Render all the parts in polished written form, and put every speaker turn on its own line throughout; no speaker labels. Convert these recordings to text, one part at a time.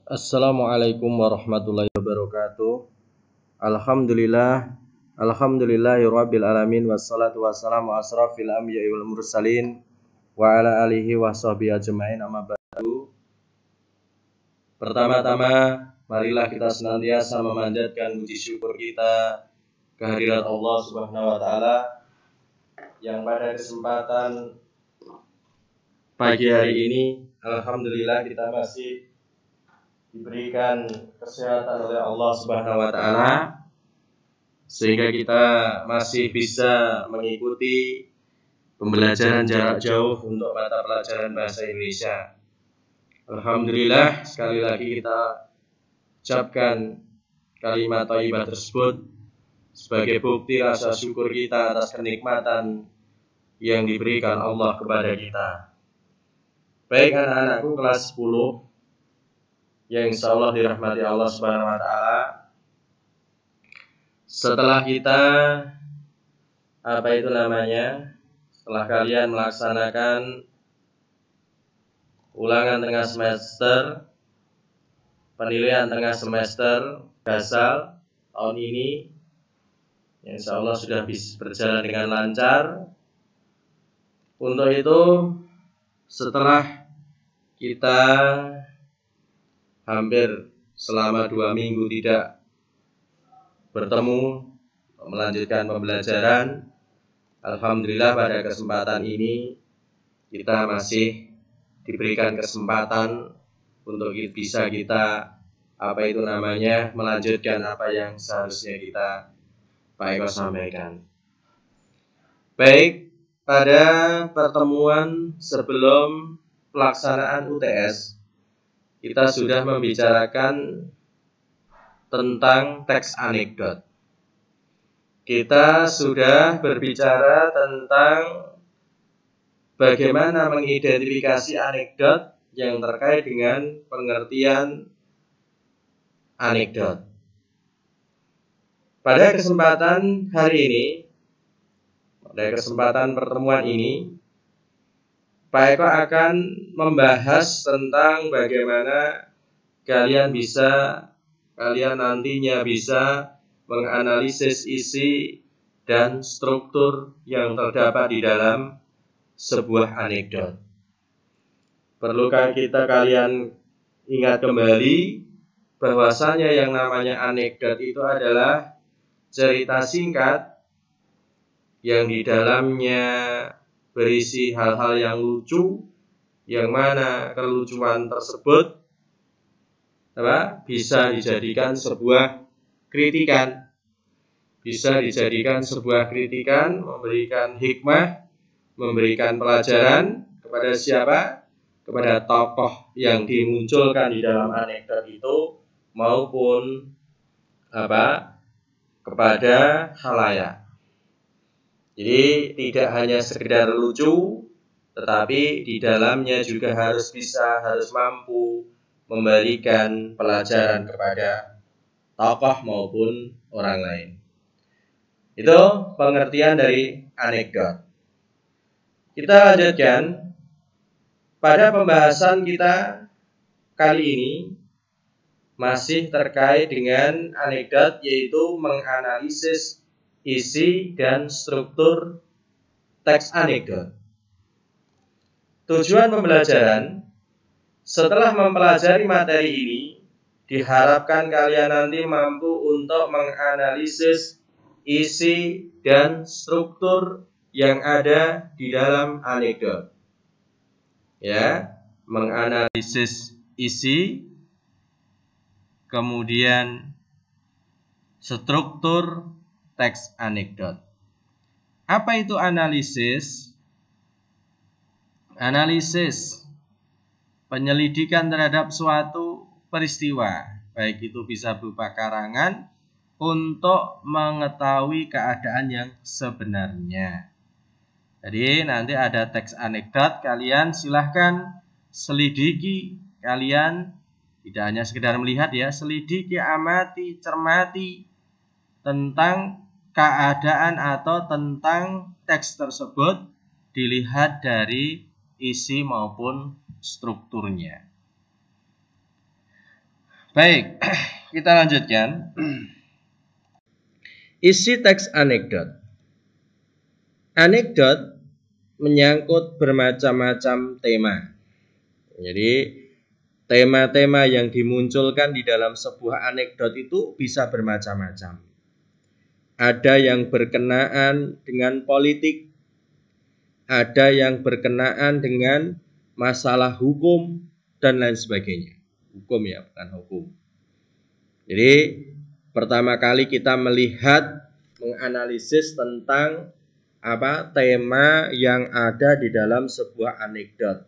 Assalamualaikum warahmatullahi wabarakatuh. Alhamdulillahirabbil alamin wassalatu wassalamu asrafil anbiya'i wal mursalin wa ala alihi washabihi ajmain amma ba'du. Pertama-tama marilah kita senantiasa memanjatkan puji syukur kita kehadirat Allah Subhanahu wa taala yang pada kesempatan pagi hari ini alhamdulillah kita masih diberikan kesehatan oleh Allah Subhanahu wa taala sehingga kita masih bisa mengikuti pembelajaran jarak jauh untuk mata pelajaran bahasa Indonesia. Alhamdulillah, sekali lagi kita ucapkan kalimat thayyibah tersebut sebagai bukti rasa syukur kita atas kenikmatan yang diberikan Allah kepada kita. Baik anak-anakku kelas 10 yang insya Allah dirahmati Allah Subhanahu wa taala. Setelah kita setelah kalian melaksanakan ulangan tengah semester, penilaian tengah semester Gasal tahun ini yang insya Allah sudah bisa berjalan dengan lancar. Untuk itu setelah kita hampir selama 2 minggu tidak bertemu melanjutkan pembelajaran, alhamdulillah pada kesempatan ini kita masih diberikan kesempatan untuk bisa kita melanjutkan apa yang seharusnya kita sampaikan. Baik, pada pertemuan sebelum pelaksanaan UTS kita sudah membicarakan tentang teks anekdot. Kita sudah berbicara tentang bagaimana mengidentifikasi anekdot yang terkait dengan pengertian anekdot. Pada kesempatan hari ini, pada kesempatan pertemuan ini, Pak Eko akan membahas tentang bagaimana kalian nantinya bisa menganalisis isi dan struktur yang terdapat di dalam sebuah anekdot. Perlukah kalian ingat kembali bahwasanya yang namanya anekdot itu adalah cerita singkat yang di dalamnya berisi hal-hal yang lucu, yang mana kelucuan tersebut bisa dijadikan sebuah kritikan, memberikan hikmah, memberikan pelajaran kepada siapa? Kepada tokoh yang dimunculkan di dalam anekdot itu maupun kepada khalayak. Jadi tidak hanya sekedar lucu, tetapi di dalamnya juga harus mampu memberikan pelajaran kepada tokoh maupun orang lain. Itu pengertian dari anekdot. Kita lanjutkan pada pembahasan kita kali ini masih terkait dengan anekdot, yaitu menganalisis isi dan struktur teks anekdot. Tujuan pembelajaran setelah mempelajari materi ini, diharapkan kalian nanti mampu untuk menganalisis isi dan struktur yang ada di dalam anekdot. Ya, menganalisis isi, kemudian struktur teks anekdot. Apa itu analisis? Analisis penyelidikan terhadap suatu peristiwa, baik itu bisa berupa karangan, untuk mengetahui keadaan yang sebenarnya. Jadi nanti ada teks anekdot, kalian silahkan selidiki, kalian tidak hanya sekedar melihat ya, selidiki, amati, cermati tentang keadaan atau tentang teks tersebut, dilihat dari isi maupun strukturnya. Baik, kita lanjutkan. Isi teks anekdot. Anekdot menyangkut bermacam-macam tema. Jadi tema-tema yang dimunculkan di dalam sebuah anekdot itu bisa bermacam-macam. Ada yang berkenaan dengan politik, ada yang berkenaan dengan masalah hukum dan lain sebagainya. Hukum ya, bukan hukum. Jadi pertama kali kita melihat, menganalisis tentang tema yang ada di dalam sebuah anekdot.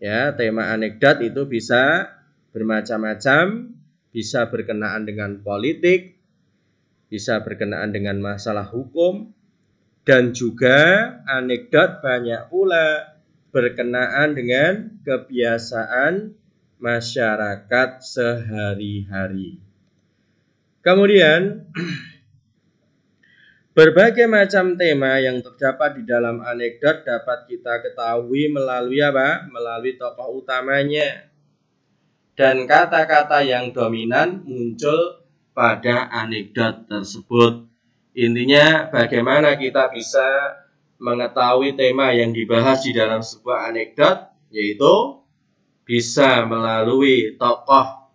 Ya, tema anekdot itu bisa bermacam-macam, bisa berkenaan dengan politik, bisa berkenaan dengan masalah hukum, dan juga anekdot banyak pula berkenaan dengan kebiasaan masyarakat sehari-hari. Kemudian berbagai macam tema yang terdapat di dalam anekdot dapat kita ketahui melalui Melalui tokoh utamanya dan kata-kata yang dominan muncul pada anekdot tersebut. Intinya bagaimana kita bisa mengetahui tema yang dibahas di dalam sebuah anekdot, yaitu bisa melalui tokoh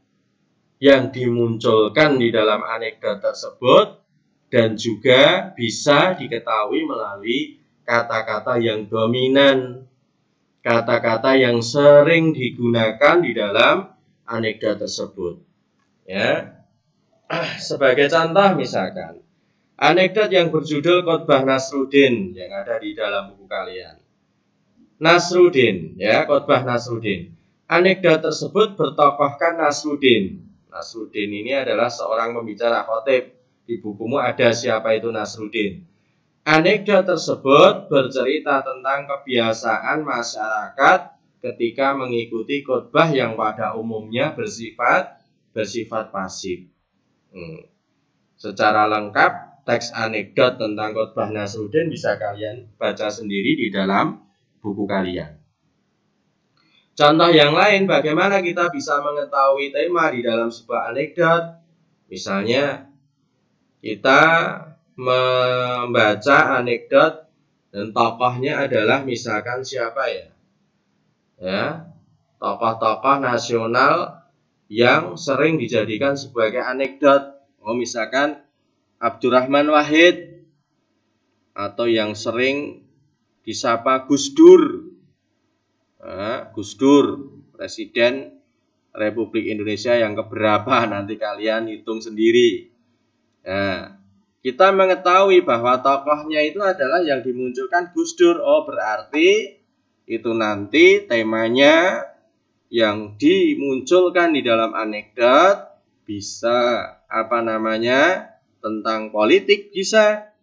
yang dimunculkan di dalam anekdot tersebut, dan juga bisa diketahui melalui kata-kata yang dominan, kata-kata yang sering digunakan di dalam anekdot tersebut. Ya, sebagai contoh misalkan anekdot yang berjudul Khotbah Nasruddin yang ada di dalam buku kalian. Nasruddin, ya, Khotbah Nasruddin. Anekdot tersebut bertokohkan Nasruddin. Nasruddin ini adalah seorang pembicara khotib. Di bukumu ada siapa itu Nasruddin. Anekdot tersebut bercerita tentang kebiasaan masyarakat ketika mengikuti khotbah yang pada umumnya bersifat pasif. Secara lengkap teks anekdot tentang khotbah Nasruddin bisa kalian baca sendiri di dalam buku kalian. Contoh yang lain, bagaimana kita bisa mengetahui tema di dalam sebuah anekdot? Misalnya, kita membaca anekdot dan tokohnya adalah misalkan siapa ya? Ya, tokoh-tokoh nasional yang sering dijadikan sebagai anekdot. Misalkan Abdurrahman Wahid, atau yang sering disapa Gus Dur. Gus Dur, Presiden Republik Indonesia yang keberapa, nanti kalian hitung sendiri. Nah, kita mengetahui bahwa tokohnya itu adalah yang dimunculkan Gus Dur. Berarti itu nanti temanya yang dimunculkan di dalam anekdot bisa tentang politik, bisa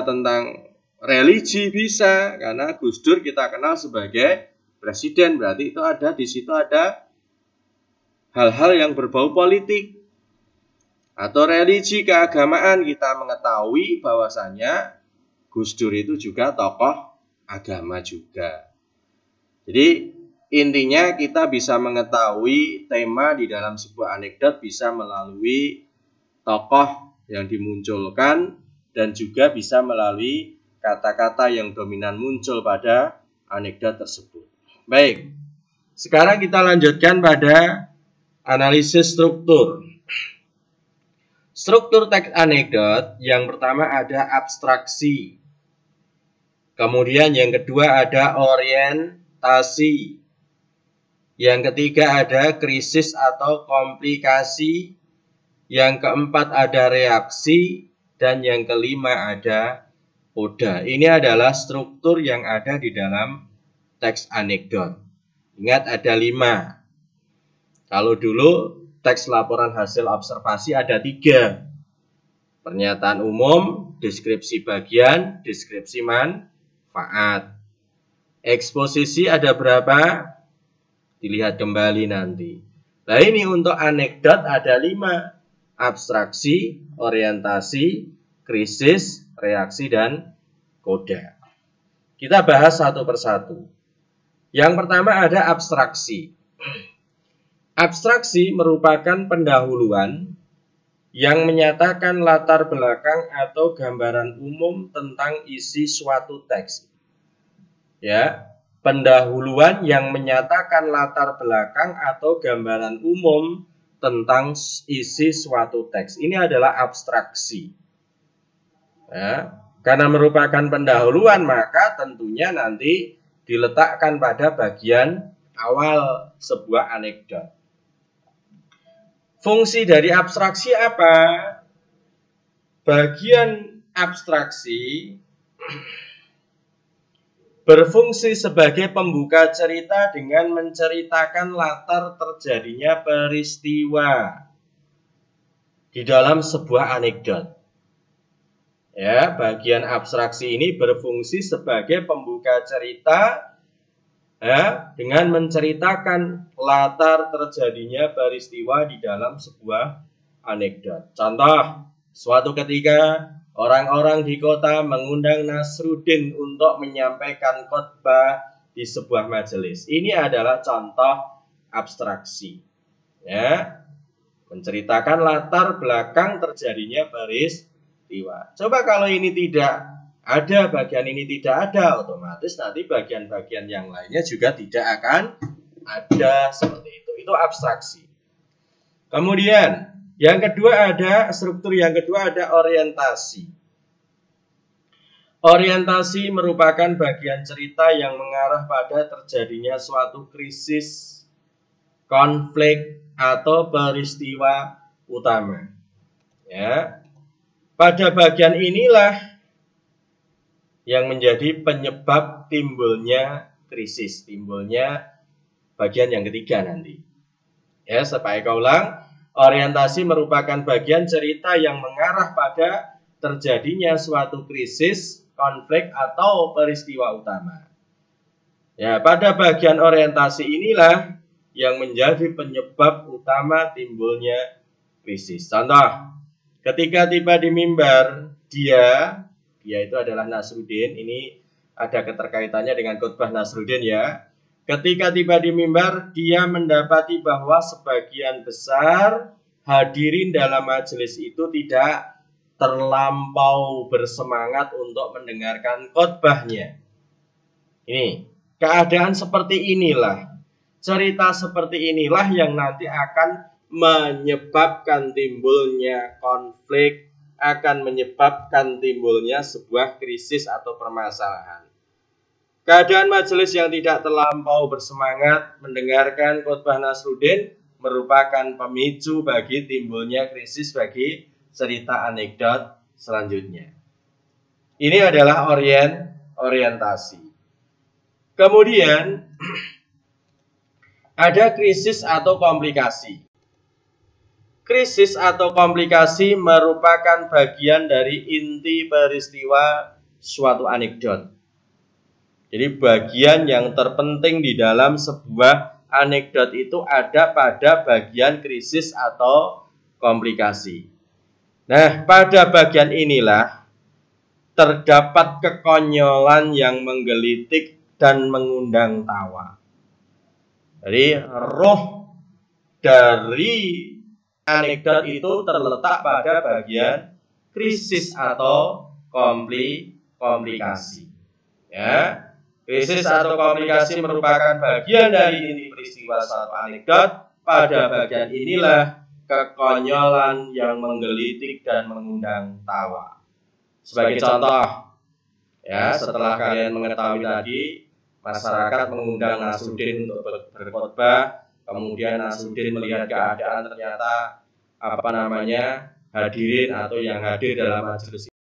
tentang religi, bisa, karena Gus Dur kita kenal sebagai presiden, berarti itu di situ ada hal-hal yang berbau politik atau religi keagamaan. Kita mengetahui bahwasanya Gus Dur itu juga tokoh agama juga. Jadi intinya kita bisa mengetahui tema di dalam sebuah anekdot bisa melalui tokoh yang dimunculkan dan juga bisa melalui kata-kata yang dominan muncul pada anekdot tersebut. Baik, sekarang kita lanjutkan pada analisis struktur. Struktur teks anekdot, yang pertama ada abstraksi. Kemudian yang kedua ada orientasi. Yang ketiga ada krisis atau komplikasi. Yang keempat ada reaksi. Dan yang kelima ada koda. Ini adalah struktur yang ada di dalam teks anekdot. Ingat ada 5. Kalau dulu teks laporan hasil observasi ada 3. Pernyataan umum, deskripsi bagian, deskripsi manfaat. Eksposisi ada berapa? Dilihat kembali nanti. Nah, ini untuk anekdot ada 5. Abstraksi, orientasi, krisis, reaksi, dan koda. Kita bahas satu persatu. Yang pertama ada abstraksi. Abstraksi merupakan pendahuluan yang menyatakan latar belakang atau gambaran umum tentang isi suatu teks. Ya, pendahuluan yang menyatakan latar belakang atau gambaran umum tentang isi suatu teks. Ini adalah abstraksi. Ya, karena merupakan pendahuluan, maka tentunya nanti diletakkan pada bagian awal sebuah anekdot. Fungsi dari abstraksi apa? Bagian abstraksi berfungsi sebagai pembuka cerita dengan menceritakan latar terjadinya peristiwa di dalam sebuah anekdot. Ya, bagian abstraksi ini berfungsi sebagai pembuka cerita dengan menceritakan latar terjadinya peristiwa di dalam sebuah anekdot. Contoh, suatu ketika orang-orang di kota mengundang Nasruddin untuk menyampaikan khotbah di sebuah majelis. Ini adalah contoh abstraksi. Ya, menceritakan latar belakang terjadinya peristiwa. Coba kalau ini tidak ada, bagian ini tidak ada, otomatis nanti bagian-bagian yang lainnya juga tidak akan ada seperti itu. Itu abstraksi. Kemudian yang kedua ada struktur, yang kedua ada orientasi. Orientasi merupakan bagian cerita yang mengarah pada terjadinya suatu krisis, konflik, atau peristiwa utama. Ya. Pada bagian inilah yang menjadi penyebab timbulnya krisis, timbulnya bagian yang ketiga nanti. Ya, supaya kau ulang, orientasi merupakan bagian cerita yang mengarah pada terjadinya suatu krisis, konflik, atau peristiwa utama. Ya, pada bagian orientasi inilah yang menjadi penyebab utama timbulnya krisis. Contoh, ketika tiba di mimbar, dia itu adalah Nasruddin. Ini ada keterkaitannya dengan khotbah Nasruddin ya. Ketika tiba di mimbar, dia mendapati bahwa sebagian besar hadirin dalam majelis itu tidak terlampau bersemangat untuk mendengarkan khotbahnya. Ini, keadaan seperti inilah, cerita seperti inilah yang nanti akan menyebabkan timbulnya konflik, akan menyebabkan timbulnya sebuah krisis atau permasalahan. Keadaan majelis yang tidak terlampau bersemangat mendengarkan khotbah Nasruddin merupakan pemicu bagi timbulnya krisis bagi cerita anekdot selanjutnya. Ini adalah orientasi. Kemudian ada krisis atau komplikasi. Krisis atau komplikasi merupakan bagian dari inti peristiwa suatu anekdot. Jadi bagian yang terpenting di dalam sebuah anekdot itu ada pada bagian krisis atau komplikasi. Nah, pada bagian inilah terdapat kekonyolan yang menggelitik dan mengundang tawa. Jadi roh dari anekdot itu terletak pada bagian krisis atau komplikasi. Ya, krisis atau komplikasi merupakan bagian dari inti peristiwa suatu anekdot. Pada bagian inilah kekonyolan yang menggelitik dan mengundang tawa. Sebagai contoh, ya, setelah kalian mengetahui tadi, masyarakat mengundang Nasruddin untuk berkhotbah. Kemudian Nasruddin melihat keadaan ternyata hadirin atau yang hadir dalam majelis